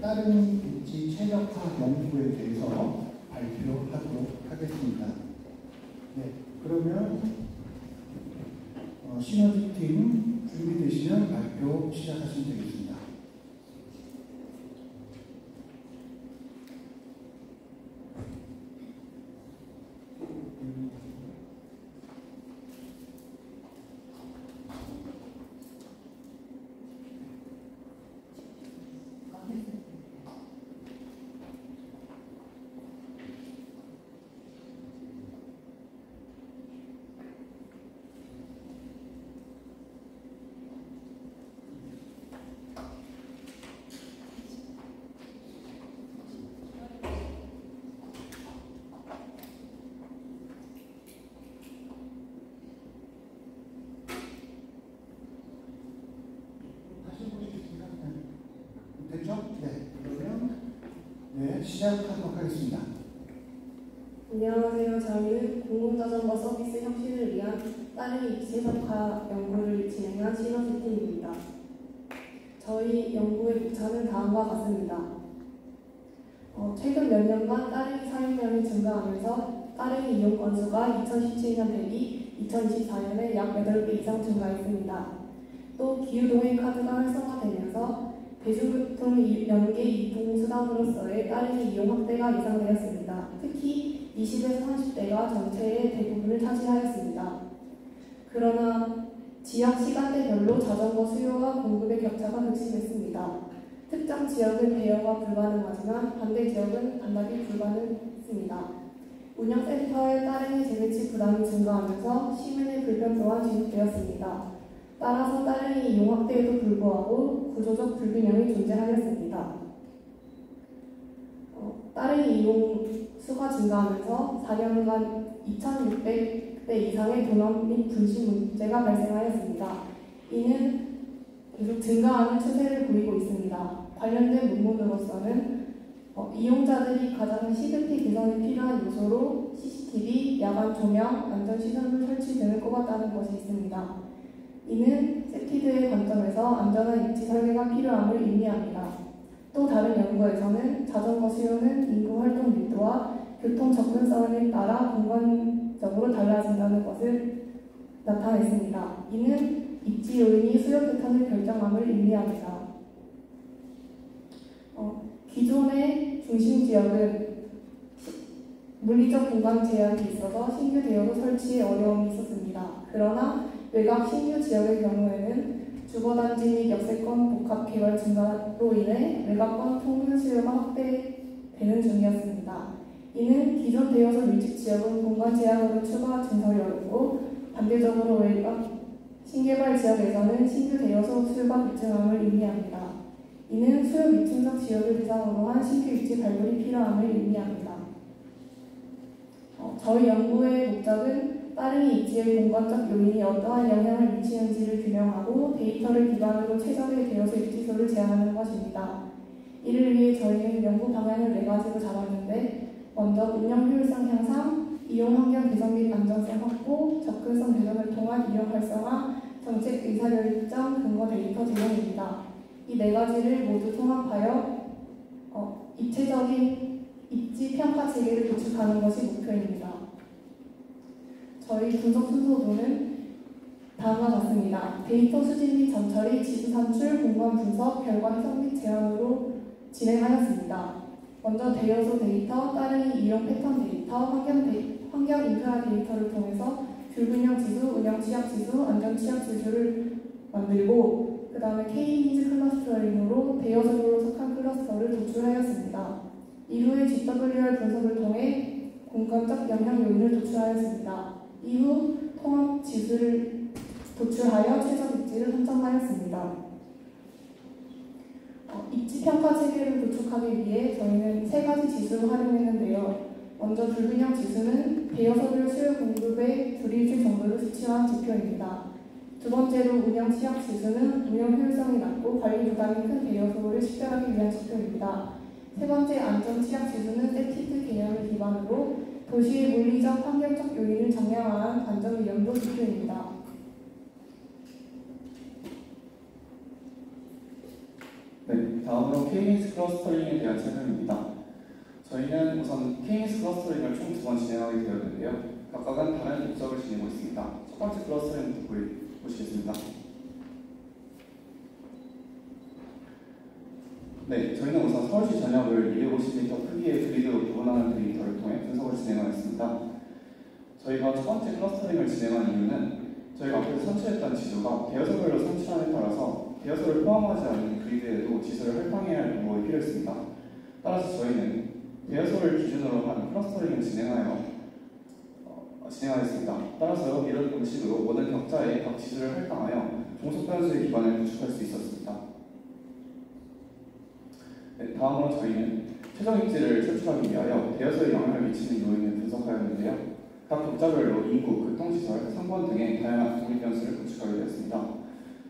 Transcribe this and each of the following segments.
다른 입지 최적화 연구에 대해서 발표하도록 하겠습니다. 네, 그러면 시너지팀 준비되시면 발표 시작하시면 되겠습니다. 됐죠? 네, 그러면 시작하도록 하겠습니다. 안녕하세요. 저희는 공공자전거 서비스 혁신을 위한 따릉이 입지 최적화 연구를 진행한 시너지팀입니다. 저희 연구의 목차는 다음과 같습니다. 최근 몇 년간 따릉이 사용량이 증가하면서 따릉이 이용 건수가 2017년 대비 2024년에 약 8배 이상 증가했습니다. 또 기후동행 카드가 활성화되면서 대중교통 연계 이동수단으로서의 따릉이 이용 확대가 예상되었습니다. 특히 20에서 30대가 전체의 대부분을 차지하였습니다. 그러나 지역 시간대별로 자전거 수요와 공급의 격차가 극심했습니다. 특정 지역은 대여가 불가능하지만 반대 지역은 반납이 불가능했습니다. 운영센터의 따릉이 재배치 부담이 증가하면서 시민의 불편 또한 지속되었습니다. 따라서 따릉이 이용 확대에도 불구하고 구조적 불균형이 존재하였습니다. 따릉이 이용 수가 증가하면서 4년간 2,600대 이상의 도난 및 분실 문제가 발생하였습니다. 이는 계속 증가하는 추세를 보이고 있습니다. 관련된 문문으로서는 이용자들이 가장 시급히 개선이 필요한 요소로 CCTV, 야간 조명, 안전시설물 설치 등을 꼽았다는 것이 있습니다. 이는 세피드의 관점에서 안전한 입지 설계가 필요함을 의미합니다. 또 다른 연구에서는 자전거 수요는 인구 활동 밀도와 교통 접근성에 따라 공간적으로 달라진다는 것을 나타냈습니다. 이는 입지 요인이 수요 패턴을 결정함을 의미합니다. 기존의 중심 지역은 물리적 공간 제약이 있어서 신규 대여도 설치에 어려움이 있었습니다. 그러나 외곽 신규 지역의 경우에는 주거단지 및 역세권 복합 개발 증가로 인해 외곽권 통근 수요가 확대되는 중이었습니다. 이는 기존 대여소 밀집 지역은 공간 제약으로 추가 증설이 어렵고 반대적으로 외곽 신개발 지역에서는 신규 대여소 수요가 급증함을 의미합니다. 이는 수요 미침적 지역을 대상으로 한 신규 입지 발굴이 필요함을 의미합니다. 저희 연구의 목적은 따릉이 입지의 공간적 요인이 어떠한 영향을 미치는지를 규명하고 데이터를 기반으로 최적의 대여소 입지소를 제안하는 것입니다. 이를 위해 저희는 연구 방향을 4가지로 잡았는데 먼저 운영 효율성 향상, 이용 환경 개선 및 안전성 확보, 접근성 개선을 통한 이용 활성화, 정책 의사결정 근거 데이터 제공입니다. 이 4가지를 모두 통합하여 입체적인 입지 평가 체계를 구축하는 것이 목표입니다. 저희 분석 순서도는 다음과 같습니다. 데이터 수집 및 전처리, 지수 산출, 공간 분석, 결과 해석 및 제안으로 진행하였습니다. 먼저 대여소 데이터, 따릉이 이용 패턴 데이터, 환경 인프라 데이터를 통해서 불균형 지수, 운영 취약 지수, 안전 취약 지수를 만들고 그 다음에 K-니즈 클러스터링으로 대여소로 속한 클러스터를 도출하였습니다. 이후에 GWR 분석을 통해 공간적 영향 요인을 도출하였습니다. 이후 통합 지수를 도출하여 최적 입지를 선정하였습니다. 입지 평가 체계를 구축하기 위해 저희는 3가지 지수를 활용했는데요. 먼저 불균형 지수는 대여소별 수요 공급의 불일치 정도를 수치화한 지표입니다. 두 번째로 운영 취약 지수는 운영 효율성이 낮고 관리 부담이 큰 대여소를 식별하기 위한 지표입니다. 세 번째 안전 취약 지수는 세티드 개념을 기반으로 도시의 물리적 환경적 요인을 정량화한 안전 위험도 지표입니다. 네, 다음으로 KNS 클러스터링에 대한 설명입니다. 저희는 우선 KNS 클러스터링을 총 2번 진행하게 되었는데요. 각각은 다른 목적을 지니고 있습니다. 첫 번째 클러스터링부터 보시겠습니다. 네, 저희는 우선 서울시 전역을 250m 크기의 그리드로 구분하는 데이터를 통해 분석을 진행하였습니다. 저희가 첫 번째 클러스터링을 진행한 이유는 저희가 앞에서 산출했던 지수가 대여소별로 산출함에 따라서 대여소를 포함하지 않는 그리드에도 지수를 할당해야 할 방법이 필요했습니다. 따라서 저희는 대여소를 기준으로 한 클러스터링을 진행하였습니다. 따라서 이런 방식으로 모든 격자의 각 지수를 할당하여 종속 변수의 기반을 구축할 수 있었습니다. 네, 다음으로 저희는 최종 입지를 추출하기 위하여 대여소에 영향을 미치는 요인을 분석하였는데요. 각 격자별로 인구, 교통시설, 상권 등의 다양한 독립변수를 구축하게 되었습니다.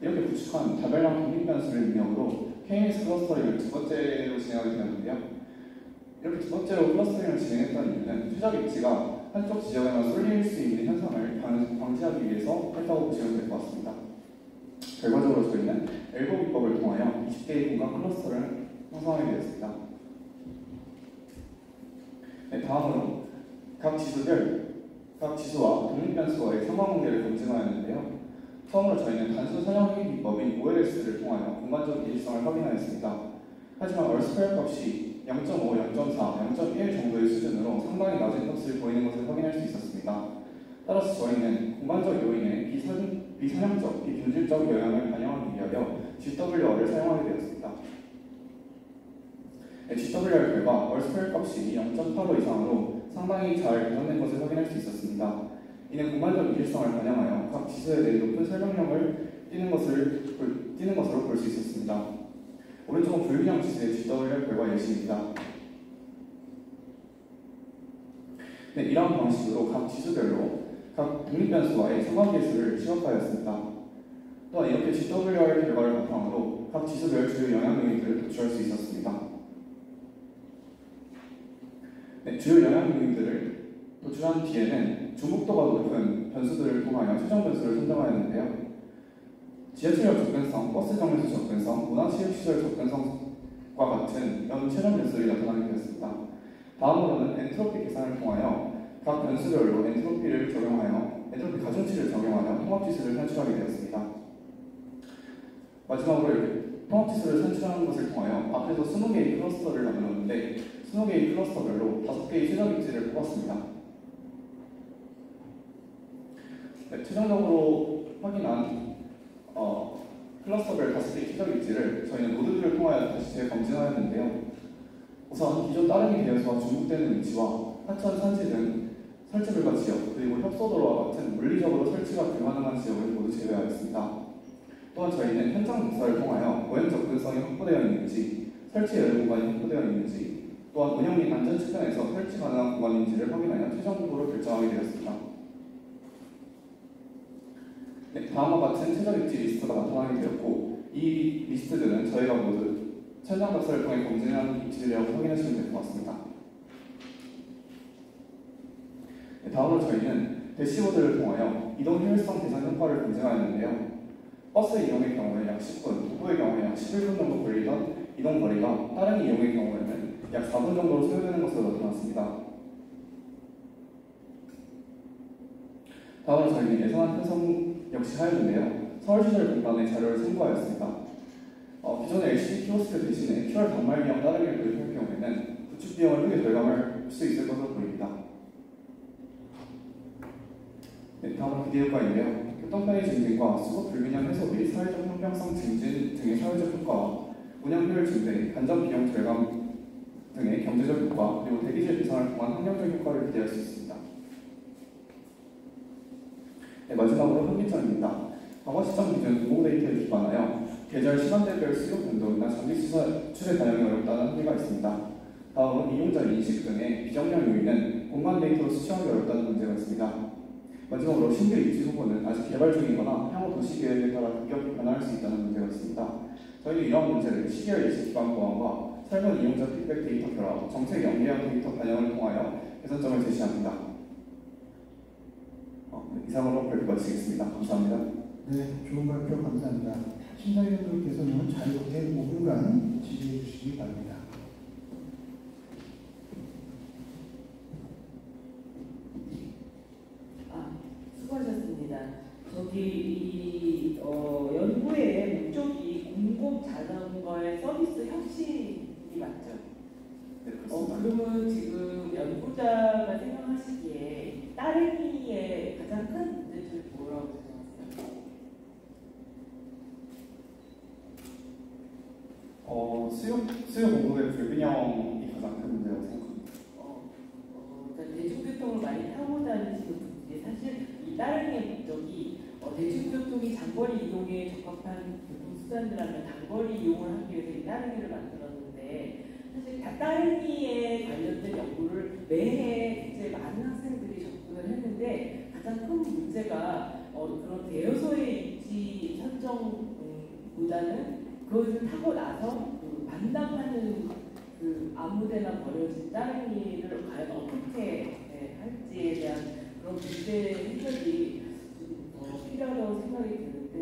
이렇게 구축한 다별량 독립변수를 입력으로 KNS 클러스터링을 두 번째로 진행하게 되었는데요. 이렇게 두 번째로 클러스터링을 진행했던 이유는 최적 입지가 한쪽 지역에만 쏠릴 수 있는 현상을 방지하기 위해서 했다고 보시면 될 것 같습니다. 결과적으로 저희는 엘보 기법을 통하여 20개의 공간 클러스터를 형성하게 되었습니다. 네, 다음으로 각 지수와 독립변수와의 상관관계를 검증하였는데요. 처음으로 저희는 단수 선형회귀 기법인 OLS를 통하여 공간적 일치성을 확인하였습니다. 하지만 얼스페어 값이 0.5, 0.4, 0.1 정도의 수준으로 상당히 낮은 값을 보이는 것을 확인할 수 있었습니다. 따라서 저희는 공간적 요인의 비선형적, 비균질적 영향을 반영하기 위하여 GWR을 사용하게 되었습니다. GWR 결과 얼스페어 값이 0.85 이상으로 상당히 잘 개선된 것을 확인할 수 있었습니다. 이는 공간적 일치성을 반영하여 각 지수에 대해 높은 설명력을 띠는 것으로 볼 수 있었습니다. 오른쪽은 불균형 지수의 GWR 결과 예시입니다. 네, 이러한 방식으로 각 지수별로 각 독립변수와의 상관계수를 시각화하였습니다. 또한 이렇게 GWR 결과를 바탕으로 각 지수별 주요 영향 요인들을 도출할 수 있었습니다. 네, 주요 영향 요인들을 도출한 뒤에는 중복도가 높은 변수들을 통하여 최종 변수를 선정하였는데요. 지하철역 접근성, 버스 정류소 접근성, 문화체육시설 접근성과 같은 이런 최종 변수들이 나타나게 되었습니다. 다음으로는 엔트로피 계산을 통하여 각 변수별로 엔트로피 가중치를 적용하여 통합지수를 산출하게 되었습니다. 마지막으로 이렇게 통합지수를 산출하는 것을 통하여 앞에서 20개의 클러스터를 나누었는데 20개의 클러스터별로 5개의 최적 입지를 뽑았습니다. 네, 최종적으로 확인한 클러스터별 5개의 최적 입지를 저희는 노드들을 통하여 다시 재검증하였는데요. 우선 기존 따릉이 되어서 중복되는 위치와 하천, 산지 등 설치불가 지역, 그리고 협소도로와 같은 물리적으로 설치가 불가능한 지역을 모두 제외하였습니다. 또한 저희는 현장 조사를 통하여 모형 접근성이 확보되어 있는지, 설치 여유 공간이 확보되어 있는지, 또한 운영 및 안전 측면에서 설치 가능한 공간인지를 확인하여 최종적으로 결정하게 되었습니다. 네, 다음과 같은 최적 입지 리스트가 나타나게 되었고, 이 리스트들은 저희가 모두 천장 박사를 통해 검증한 입지들이라고 확인하시면 될 것 같습니다. 네, 다음으로 저희는 대시보드를 통하여 이동 효율성 계산 효과를 검증하였는데요. 버스 이용의 경우에 약 10분, 도보의 경우에 약 11분 정도 걸리던 이동 거리가 다른 이용의 경우에는 약 4분 정도로 소요되는 것으로 나타났습니다. 다음으로 저희는 예산안 편성 역시 하였는데요. 서울시설 공단의 자료를 참고하였습니다. 기존의 LCD 키오스크 대신에 QR 단말기형 따릉이를 도입할 경우에는 구축 비용을 크게 절감할 수 있을 것으로 보입니다. 네, 다음은 기대효과인데요. 교통편의 증진과 수급 불균형 해소 및 사회적 형평성 증진 등의 사회적 효과와 운영 효율 증대, 간접 비용 절감 등의 경제적 효과, 그리고 대기질 개선을 통한 환경적 효과를 기대할 수 있습니다. 네, 마지막으로 현기점입니다. 과거 시점 기준 공공 데이터에 기반하여 계절 시간대별 수요 변동이나 장기 추세 반영이 어렵다는 한계가 있습니다. 다음은 이용자 인식 등의 비정량 요인은 공간 데이터로 수치하기 어렵다는 문제가 있습니다. 마지막으로 신규 입지 후보는 아직 개발 중이거나 향후 도시 계획에 따라 급격히 변화할 수 있다는 문제가 있습니다. 저희는 이러한 문제를 시계열 예측 기반 보안과 삶은 이용자 피드백 데이터 결합, 정책 연계형 데이터 반영을 통하여 개선점을 제시합니다. 이상으로 발표 마치겠습니다. 감사합니다. 네, 좋은 발표 감사합니다. 심사위원들께서는 자유롭게 5분간 질의 주시기 바랍니다. 수고하셨습니다. 연구의 목적이 공공 자전거의 서비스 혁신이 맞죠? 네, 그렇습니다. 그러면 지금 연구자가 생각하시기에 따릉이의 가장 큰 문제점이 뭐라고 생각하세요? 수요 공급의 불균형이 가장 큰 문제라고 생각합니다. 그러니까 대중교통을 많이 타고 다니시는 분들이 사실 이 따릉이의 목적이 대중교통이 장거리 이용에 적합한 교통수단이라면 단거리 이용을 하기 위해서 이 따릉이를 만들었는데 사실 따릉이에 관련된 연구를 매해 이제 많은 학생들이 접근을 했는데 가장 큰 문제가 그런 대여소의 입지 선정보다는 그것을 타고 나서 반납하는 아무데나 버려진 따릉이를 과연 어떻게 할지에 대한 그런 문제 해결이 좀 필요하다고 생각이 드는데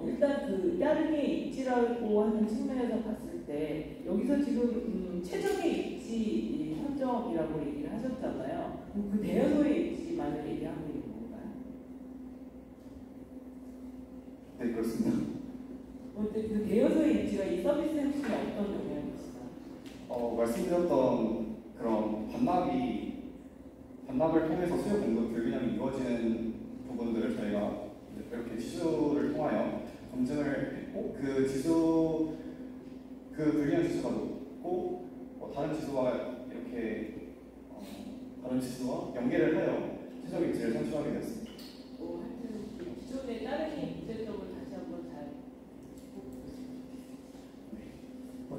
일단 따릉이의 입지라고 하는 측면에서 봤을 때 여기서 지금 최적의 입지 선정이라고 얘기를 하셨잖아요. 그럼 그 대여소의 입지만을 얘기하고 있는 건가요? 네, 그렇습니다. 근데 그 대여소의 입지가 이 서비스 혁신에 어떤 영향을 미치나요? 말씀드렸던 그런 반납을 통해서 수요 공급 불균형이 이루어지는 부분들을 저희가 이렇게 지수를 통하여 검증을 했고 그 불균형 지수가 높고 다른 지수와 연계를 하여 최적 입지를 산출하게 되었습니다. 하여튼 기존의 따릉이 문제점을 다시 한번 잘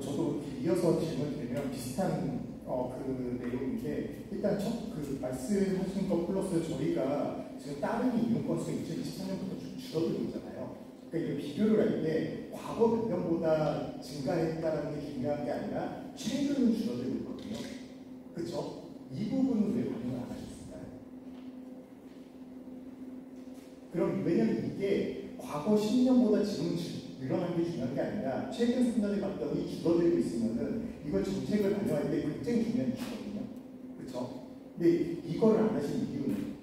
저도 이어서 질문드리면 비슷한 그 내용인데 일단 말씀하신 것 플러스 저희가 지금 따릉이 이용 건수가 2023년부터 줄어들고 있잖아요. 그러니까 이게 비교를 할 때 과거 몇 년보다 증가했다는 게 중요한 게 아니라 최근 줄어들고 있거든요. 그렇죠? 이 부분은 왜 반영을 안 하셨을까요? 그럼 왜냐면 이게 과거 10년보다 지금 늘어난 게 중요한 게 아니라 최근 3년에 봤더니 줄어들고 있으면은 이걸 정책을 반영할 때 굉장히 중요한 이슈거든요. 그렇죠? 근데 이거를 안 하신 이유는?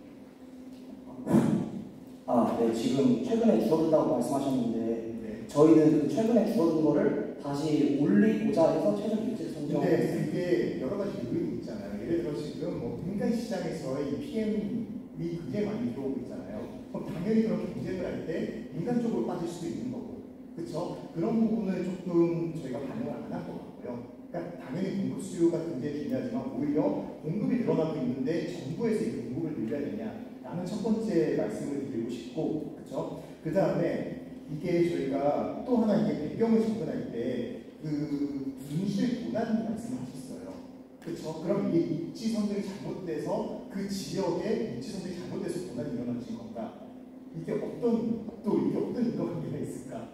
네, 지금 최근에 줄어든다고 말씀하셨는데 저희는 그 최근에 줄어든 거를 다시 올리고자 해서 최종 일지를 선정하고 있습니다. 근데 그게 여러 가지 요인이 있잖아요. 예를 들어 지금 민간 시장에서의 PM이 굉장히 많이 들어오고 있잖아요. 그럼 당연히 그런 경쟁을 할 때 민간 쪽으로 빠질 수도 있는 거고, 그렇죠? 그런 부분을 조금 저희가 반영을 안 한 것 같고요. 그러니까 당연히 공급 수요가 굉장히 중요하지만 오히려 공급이 늘어나고 있는데 정부에서 이 공급을 늘려야 되냐라는 첫 번째 말씀을 드리고 싶고, 그렇죠? 그 다음에 이게 저희가 또 하나 이게 배경을 접근할 때 그 분실 도난 말씀하셨어요. 그렇죠? 그럼 이게 입지 선정이 잘못돼서 그 지역에 입지 선정이 잘못돼서 도난이 일어나신 건가? 이게 어떤 인과관계가 있을까?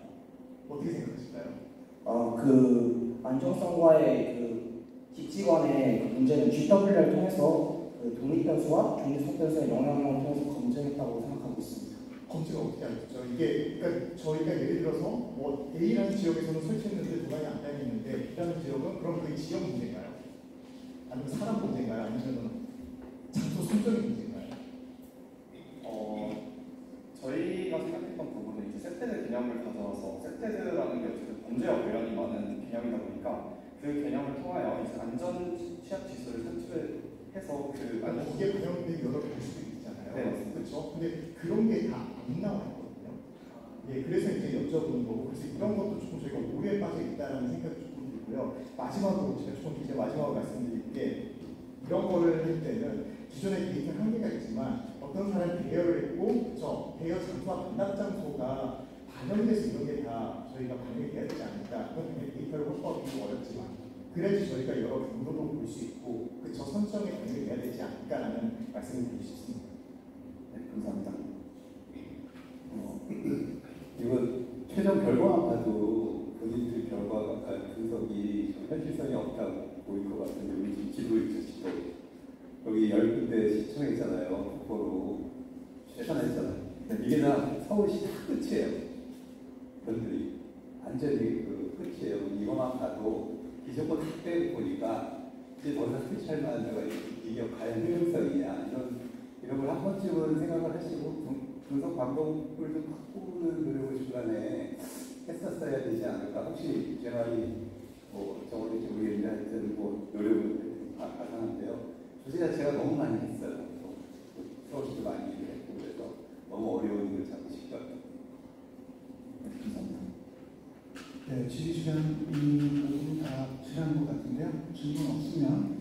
어떻게 생각하실까요? 그 안정성과의 그 집지관의 그 문제는 GW를 통해서 그 독립변수와 중립성 변수의 영향을 통해서 검증했다고 생각하고 있습니다. 검증을 어떻게 하겠죠? 이게 그러니까 저희가 예를 들어서 A라는 지역에서는 설치했는데 도난이 안 다니는데 B라는 지역은 그럼 그 지역 문제인가요? 아니면 사람 문제인가요? 아니면 장소 선정의 문제인가요? 저희가 생각했던 부분은 이제 세테드 개념을 가져와서 세테드라는 게 어쨌든 범죄와 관련이 많은 개념이다 보니까 그 개념을 통하여 이제 안전 취약 지수를 산출해서 거기에 반영된 여러 개 수도 있잖아요. 네, 맞습니다. 그렇죠? 근데 그런 게 다 안 나와 있거든요. 예, 그래서 이제 여쭤보는 거고, 그래서 이런 것도 조금 저희가 오해에 빠져 있다는 생각이 조금 들고요. 마지막으로 제가 조금 이제 마지막으로 말씀드릴 게 이런 거를 할 때는 기존의 데이터 한계가 있지만 어떤 사람이 대여를 했고, 대여 장소와 반납 장소가 반영돼서 이런 게 다 저희가 반영이 돼야 되지 않을까. 그건 데이터를 확보하기 어렵지만 그래야지 저희가 여러 경로도 볼 수 있고 저 선정에 반영이 돼야 되지 않을까라는 말씀을 드리고 싶습니다. 네, 감사합니다. 이거 최종 결과만 봐도 본인들 분석이 현실성이 없다고 보일 것 같은데 우리 지금 지도 있죠, 지도. 여기 10군데 시청했잖아요. 국보로 추천했잖아요. 이게 다 서울시 다 끝이에요. 분들이 완전히 그 끝이에요. 이거만 봐도 이 조건 딱 보니까 이제 더이상 스페셜 만화가 이게 과연 효용성이냐 이런 걸 한 번쯤은 생각을 하시고 분석 방법을 좀 바꾸는 노력을 중간에 했었어야 되지 않을까. 혹시 제 말이 뭐 정원이 모르겠는데 하여튼 뭐 노력을 가상한데요. 주제 자체가 너무 많이 했어요. 서울시도 많이 했고 그래서 너무 어려운 걸 잡으신 것 같아요. 감사합니다. 네, 질의 시간이 모두 다 지난 것 같은데요. 질문 없으면